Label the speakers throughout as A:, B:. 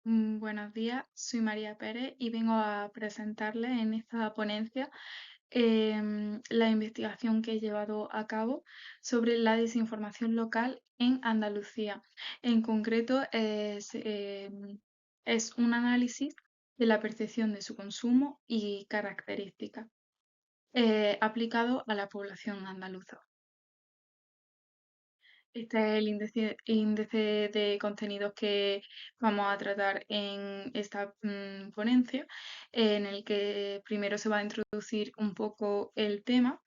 A: Buenos días, soy María Pérez y vengo a presentarles en esta ponencia la investigación que he llevado a cabo sobre la desinformación local en Andalucía. En concreto, es un análisis de la percepción de su consumo y características aplicado a la población andaluza. Este es el índice de contenidos que vamos a tratar en esta ponencia, en el que primero se va a introducir un poco el tema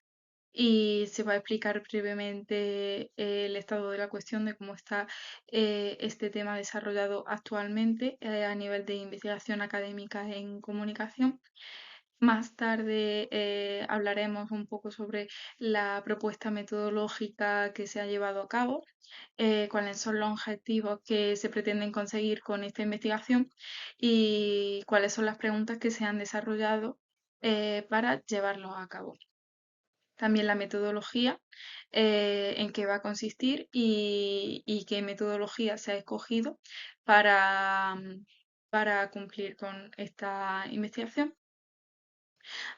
A: y se va a explicar brevemente el estado de la cuestión de cómo está este tema desarrollado actualmente a nivel de investigación académica en comunicación. Más tarde hablaremos un poco sobre la propuesta metodológica que se ha llevado a cabo, cuáles son los objetivos que se pretenden conseguir con esta investigación y cuáles son las preguntas que se han desarrollado para llevarlo a cabo. También la metodología, en qué va a consistir y qué metodología se ha escogido para cumplir con esta investigación,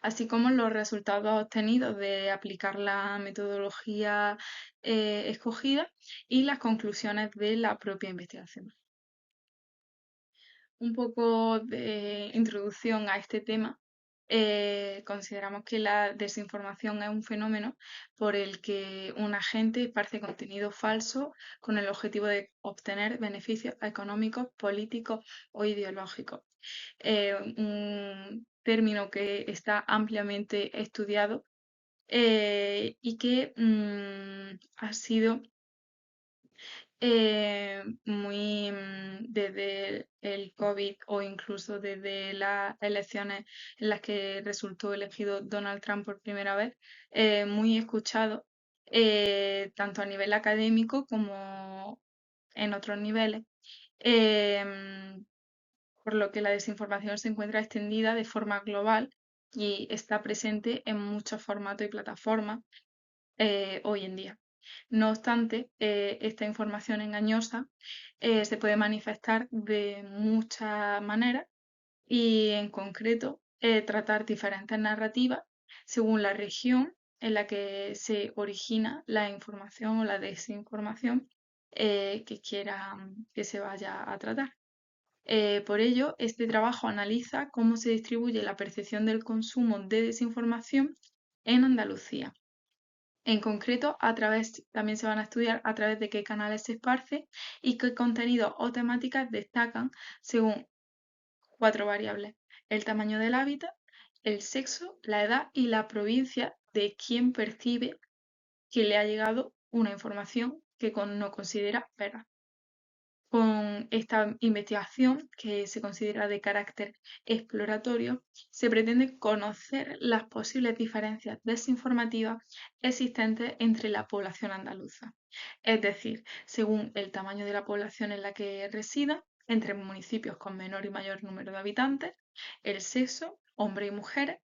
A: así como los resultados obtenidos de aplicar la metodología escogida y las conclusiones de la propia investigación. Un poco de introducción a este tema. Consideramos que la desinformación es un fenómeno por el que un agente esparce contenido falso con el objetivo de obtener beneficios económicos, políticos o ideológicos. Un término que está ampliamente estudiado y que ha sido muy desde el COVID o incluso desde las elecciones en las que resultó elegido Donald Trump por primera vez, muy escuchado, tanto a nivel académico como en otros niveles. em, por lo que la desinformación se encuentra extendida de forma global y está presente en muchos formatos y plataformas hoy en día. No obstante, esta información engañosa se puede manifestar de muchas maneras y en concreto tratar diferentes narrativas según la región en la que se origina la información o la desinformación que quiera que se vaya a tratar. Por ello, este trabajo analiza cómo se distribuye la percepción del consumo de desinformación en Andalucía. En concreto, también se van a estudiar a través de qué canales se esparce y qué contenidos o temáticas destacan según cuatro variables: el tamaño del hábitat, el sexo, la edad y la provincia de quien percibe que le ha llegado una información que no considera veraz. Con esta investigación, que se considera de carácter exploratorio, se pretende conocer las posibles diferencias desinformativas existentes entre la población andaluza, es decir, según el tamaño de la población en la que resida, entre municipios con menor y mayor número de habitantes, el sexo, hombres y mujeres,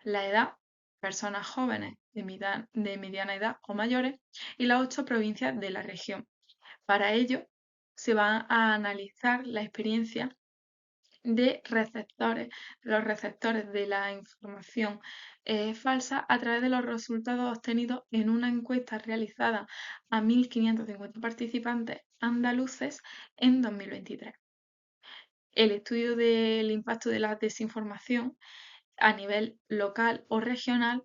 A: la edad, personas jóvenes de mediana edad o mayores, y las 8 provincias de la región. Para ello, se va a analizar la experiencia de receptores, los receptores de la información falsa a través de los resultados obtenidos en una encuesta realizada a 1.550 participantes andaluces en 2023. El estudio del impacto de la desinformación a nivel local o regional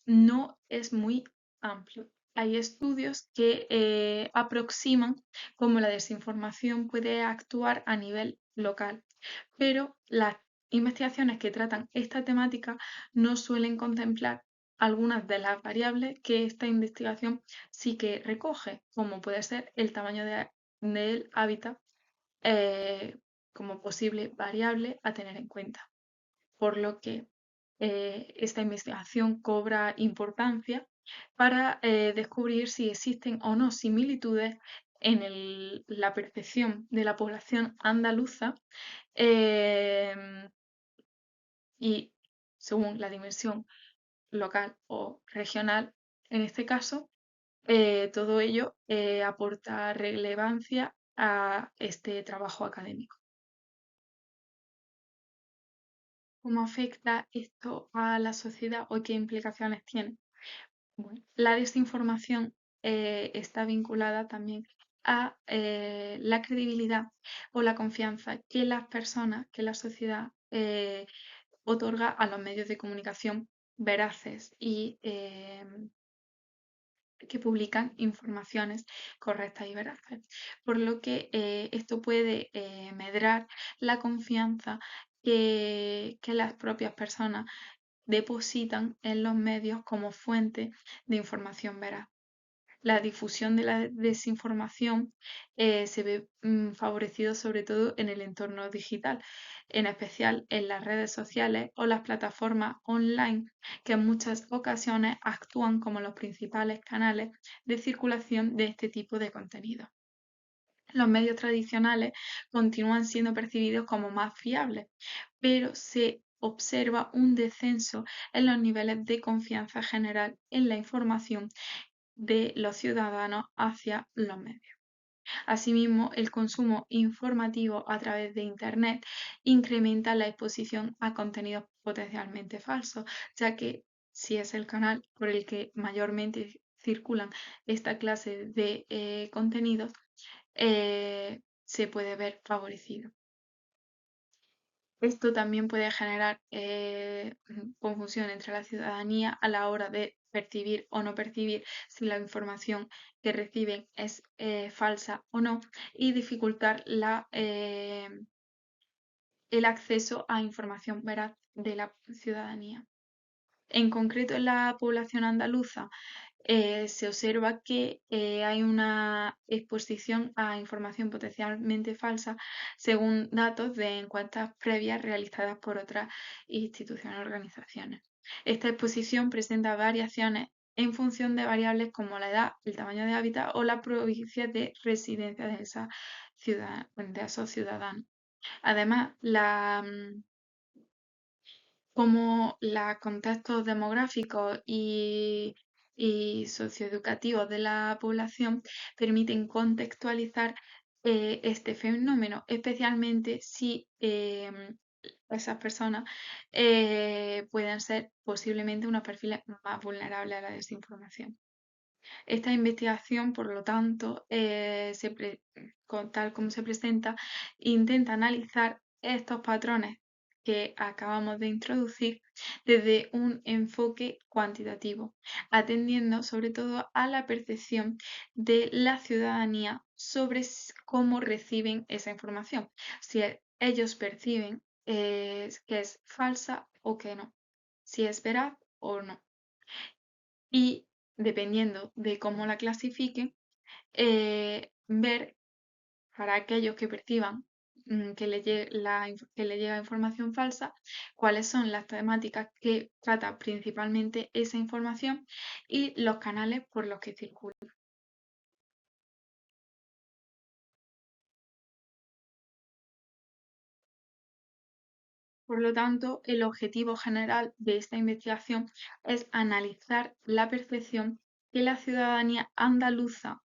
A: no es muy amplio. Hay estudios que aproximan cómo la desinformación puede actuar a nivel local, pero las investigaciones que tratan esta temática no suelen contemplar algunas de las variables que esta investigación sí que recoge, como puede ser el tamaño del hábitat como posible variable a tener en cuenta, por lo que esta investigación cobra importancia para descubrir si existen o no similitudes en la percepción de la población andaluza em, y según la dimensión local o regional, en este caso, todo ello aporta relevancia a este trabajo académico. ¿cómo afecta esto a la sociedad o qué implicaciones tiene? Bueno, la desinformación está vinculada también a la credibilidad o la confianza que las personas, que la sociedad otorga a los medios de comunicación veraces y que publican informaciones correctas y veraces. Por lo que esto puede medrar la confianza que las propias personas depositan en los medios como fuente de información veraz. La difusión de la desinformación se ve favorecido sobre todo en el entorno digital, en especial en las redes sociales o las plataformas online, que en muchas ocasiones actúan como los principales canales de circulación de este tipo de contenido. Los medios tradicionales continúan siendo percibidos como más fiables, pero se observa un descenso en los niveles de confianza general en la información de los ciudadanos hacia los medios. Asimismo, el consumo informativo a través de Internet incrementa la exposición a contenidos potencialmente falsos, ya que si es el canal por el que mayormente circulan esta clase de contenidos, se puede ver favorecido. Esto también puede generar confusión entre la ciudadanía a la hora de percibir o no percibir si la información que reciben es falsa o no y dificultar el acceso a información veraz de la ciudadanía. En concreto, en la población andaluza se observa que hay una exposición a información potencialmente falsa según datos de encuestas previas realizadas por otras instituciones o organizaciones. Esta exposición presenta variaciones en función de variables como la edad, el tamaño de hábitat o la provincia de residencia de de esos ciudadanos. Además, como los contextos demográficos y socioeducativos de la población permiten contextualizar este fenómeno, especialmente si esas personas pueden ser posiblemente unos perfiles más vulnerables a la desinformación. Esta investigación, por lo tanto, tal como se presenta, intenta analizar estos patrones que acabamos de introducir desde un enfoque cuantitativo, atendiendo sobre todo a la percepción de la ciudadanía sobre cómo reciben esa información, si ellos perciben que es falsa o que no, si es veraz o no. Y dependiendo de cómo la clasifiquen, ver para aquellos que perciban que le llega información falsa, cuáles son las temáticas que trata principalmente esa información y los canales por los que circula. Por lo tanto, el objetivo general de esta investigación es analizar la percepción que la ciudadanía andaluza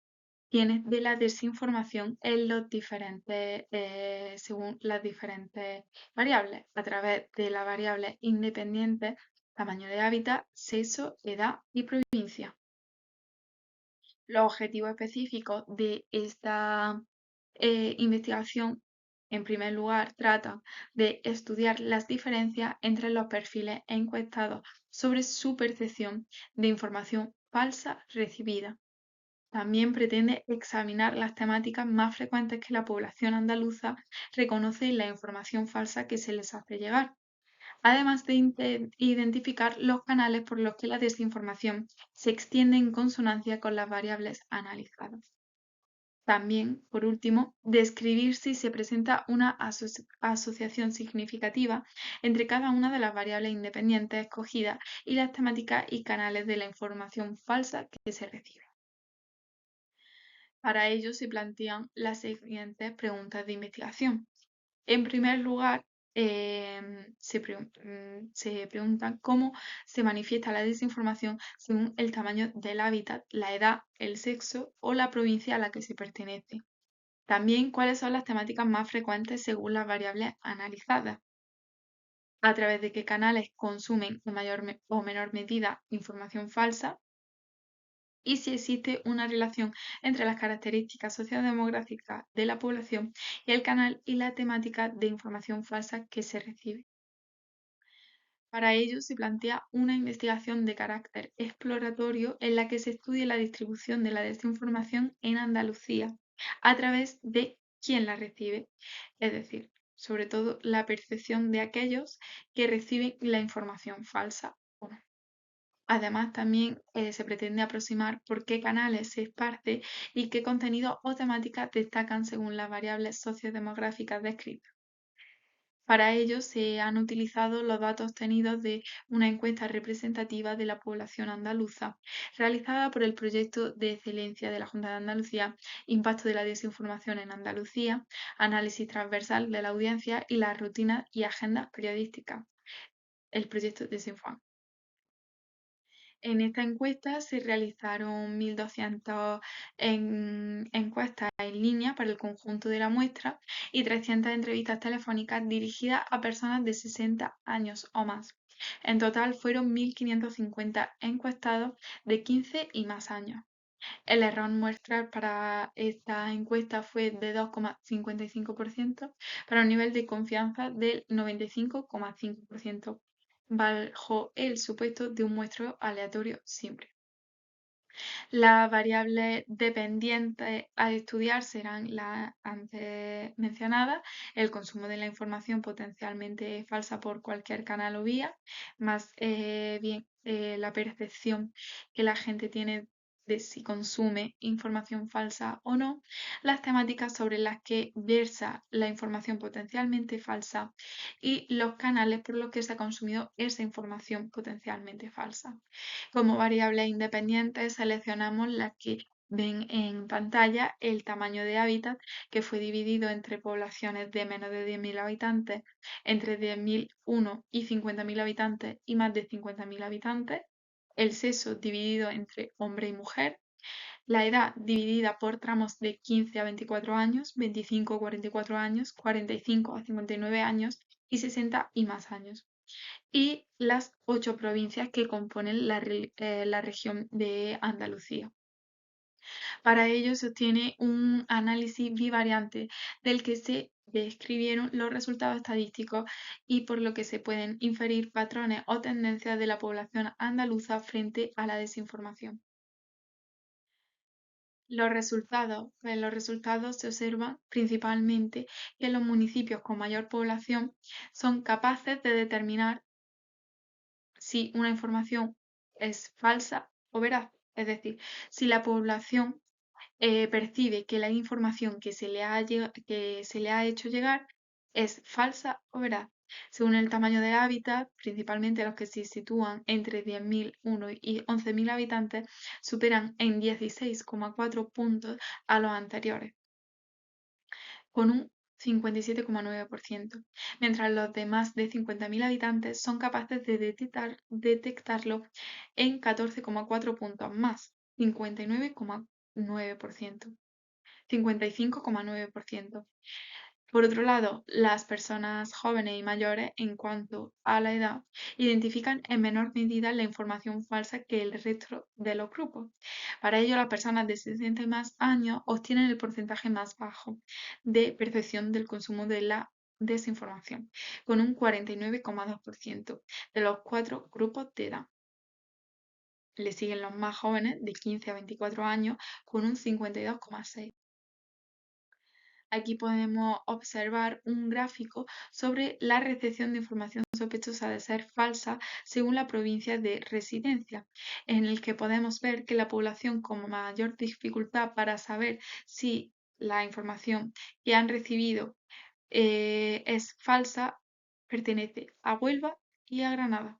A: tiene de la desinformación en los diferentes, según las diferentes variables, a través de las variables independientes, tamaño de hábitat, sexo, edad y provincia. Los objetivos específicos de esta investigación, en primer lugar, tratan de estudiar las diferencias entre los perfiles encuestados sobre su percepción de información falsa recibida. También pretende examinar las temáticas más frecuentes que la población andaluza reconoce en la información falsa que se les hace llegar, además de identificar los canales por los que la desinformación se extiende en consonancia con las variables analizadas. También, por último, describir si se presenta una asociación significativa entre cada una de las variables independientes escogidas y las temáticas y canales de la información falsa que se recibe. Para ello se plantean las siguientes preguntas de investigación. En primer lugar, se preguntan cómo se manifiesta la desinformación según el tamaño del hábitat, la edad, el sexo o la provincia a la que se pertenece. También cuáles son las temáticas más frecuentes según las variables analizadas. a través de qué canales consumen en mayor o menor medida información falsa y si existe una relación entre las características sociodemográficas de la población y el canal y la temática de información falsa que se recibe. Para ello se plantea una investigación de carácter exploratorio en la que se estudie la distribución de la desinformación en Andalucía a través de quién la recibe, es decir, sobre todo la percepción de aquellos que reciben la información falsa o no. Además, también se pretende aproximar por qué canales se esparce y qué contenidos o temáticas destacan según las variables sociodemográficas descritas. Para ello se han utilizado los datos obtenidos de una encuesta representativa de la población andaluza, realizada por el Proyecto de Excelencia de la Junta de Andalucía, Impacto de la Desinformación en Andalucía, Análisis transversal de la audiencia y las rutinas y agendas periodísticas, el proyecto Desinform. En esta encuesta se realizaron 1.200 encuestas en línea para el conjunto de la muestra y 300 entrevistas telefónicas dirigidas a personas de 60 años o más. En total fueron 1.550 encuestados de 15 y más años. El error muestral para esta encuesta fue de 2,55% para un nivel de confianza del 95,5%, bajo el supuesto de un muestreo aleatorio simple. Las variables dependientes a estudiar serán las antes mencionadas, el consumo de la información potencialmente falsa por cualquier canal o vía, más bien la percepción que la gente tiene de si consume información falsa o no, las temáticas sobre las que versa la información potencialmente falsa y los canales por los que se ha consumido esa información potencialmente falsa. Como variables independientes seleccionamos las que ven en pantalla el tamaño de hábitat, que fue dividido entre poblaciones de menos de 10.000 habitantes, entre 10.001 y 50.000 habitantes y más de 50.000 habitantes, el sexo dividido entre hombre y mujer, la edad dividida por tramos de 15 a 24 años, 25 a 44 años, 45 a 59 años y 60 y más años y las 8 provincias que componen la región de Andalucía. Para ello se obtiene un análisis bivariante del que se describieron los resultados estadísticos y por lo que se pueden inferir patrones o tendencias de la población andaluza frente a la desinformación. Los resultados se observan principalmente que los municipios con mayor población son capaces de determinar si una información es falsa o veraz. Es decir, si la población percibe que la información que se le ha hecho llegar es falsa o veraz. Según el tamaño del hábitat, principalmente los que se sitúan entre 10.001 y 11.000 habitantes, superan en 16,4 puntos a los anteriores, con un 57,9%, mientras los de más de 50.000 habitantes son capaces de detectarlo en 14,4 puntos más, 59,9%. 55,9%. Por otro lado, las personas jóvenes y mayores, en cuanto a la edad, identifican en menor medida la información falsa que el resto de los grupos. Para ello, las personas de 60 y más años obtienen el porcentaje más bajo de percepción del consumo de la desinformación, con un 49,2% de los 4 grupos de edad. Le siguen los más jóvenes, de 15 a 24 años, con un 52,6%. Aquí podemos observar un gráfico sobre la recepción de información sospechosa de ser falsa según la provincia de residencia, en el que podemos ver que la población con mayor dificultad para saber si la información que han recibido es falsa pertenece a Huelva y a Granada.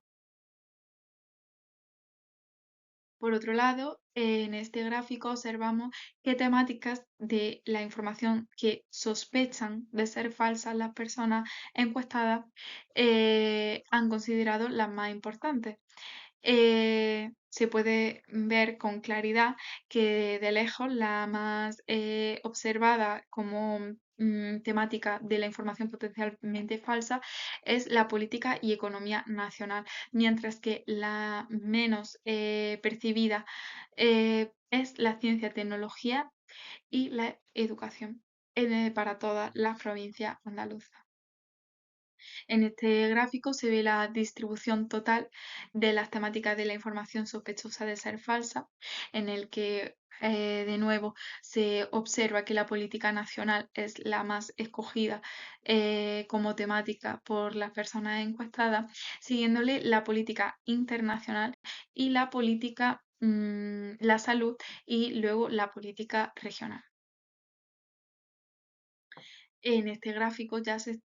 A: Por otro lado, en este gráfico observamos qué temáticas de la información que sospechan de ser falsas las personas encuestadas han considerado las más importantes. se puede ver con claridad que de lejos la más observada como temática de la información potencialmente falsa es la política y economía nacional, mientras que la menos percibida es la ciencia, tecnología y la educación para todas las provincias andaluzas. En este gráfico se ve la distribución total de las temáticas de la información sospechosa de ser falsa, en el que de nuevo se observa que la política nacional es la más escogida como temática por las personas encuestadas, siguiéndole la política internacional y la política, la salud y luego la política regional. En este gráfico ya se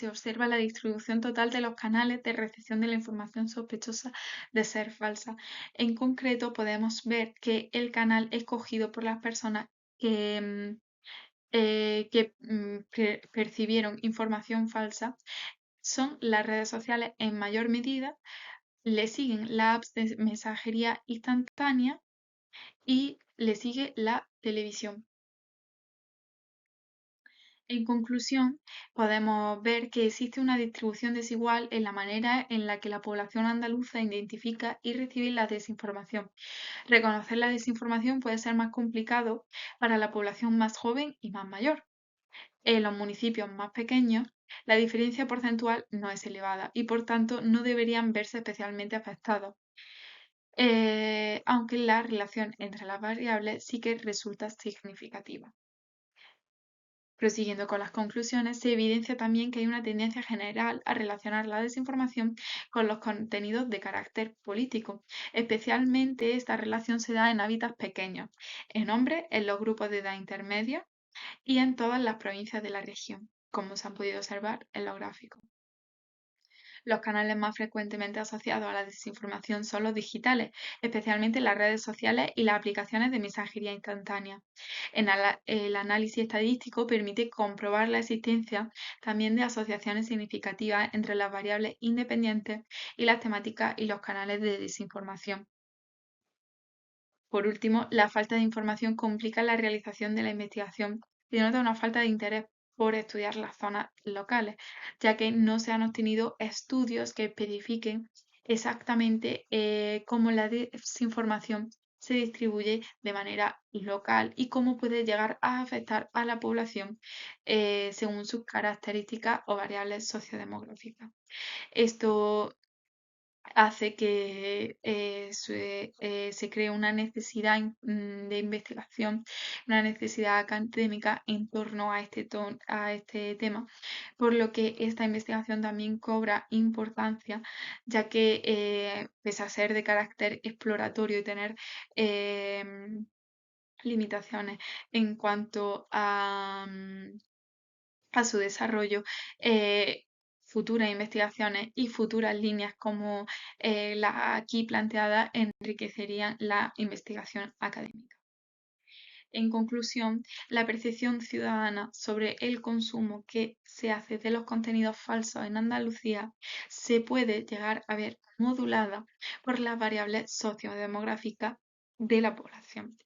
A: observa la distribución total de los canales de recepción de la información sospechosa de ser falsa. En concreto, podemos ver que el canal escogido por las personas que percibieron información falsa son las redes sociales en mayor medida, le siguen las apps de mensajería instantánea y le sigue la televisión. En conclusión, podemos ver que existe una distribución desigual en la manera en la que la población andaluza identifica y recibe la desinformación. Reconocer la desinformación puede ser más complicado para la población más joven y más mayor. En los municipios más pequeños, la diferencia porcentual no es elevada y por tanto no deberían verse especialmente afectados, aunque la relación entre las variables sí que resulta significativa. Prosiguiendo con las conclusiones, se evidencia también que hay una tendencia general a relacionar la desinformación con los contenidos de carácter político. Especialmente esta relación se da en hábitats pequeños, en hombres, en los grupos de edad intermedia y en todas las provincias de la región, como se han podido observar en los gráficos. Los canales más frecuentemente asociados a la desinformación son los digitales, especialmente las redes sociales y las aplicaciones de mensajería instantánea. El análisis estadístico permite comprobar la existencia también de asociaciones significativas entre las variables independientes y las temáticas y los canales de desinformación. Por último, la falta de información complica la realización de la investigación y denota una falta de interés por estudiar las zonas locales, ya que no se han obtenido estudios que especifiquen exactamente cómo la desinformación se distribuye de manera local y cómo puede llegar a afectar a la población según sus características o variables sociodemográficas. Esto hace que se cree una necesidad de investigación, una necesidad académica en torno a este tema, por lo que esta investigación también cobra importancia, ya que pese a ser de carácter exploratorio y tener limitaciones en cuanto a su desarrollo, futuras investigaciones y futuras líneas como las aquí planteadas enriquecerían la investigación académica. En conclusión, la percepción ciudadana sobre el consumo que se hace de los contenidos falsos en Andalucía se puede llegar a ver modulada por las variables sociodemográficas de la población.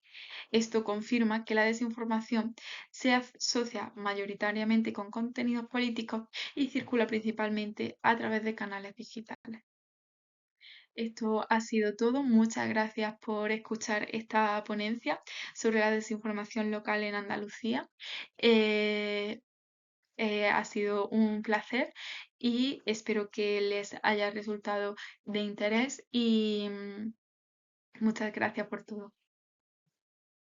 A: Esto confirma que la desinformación se asocia mayoritariamente con contenidos políticos y circula principalmente a través de canales digitales. Esto ha sido todo. Muchas gracias por escuchar esta ponencia sobre la desinformación local en Andalucía. Eh, ha sido un placer y espero que les haya resultado de interés y muchas gracias por todo.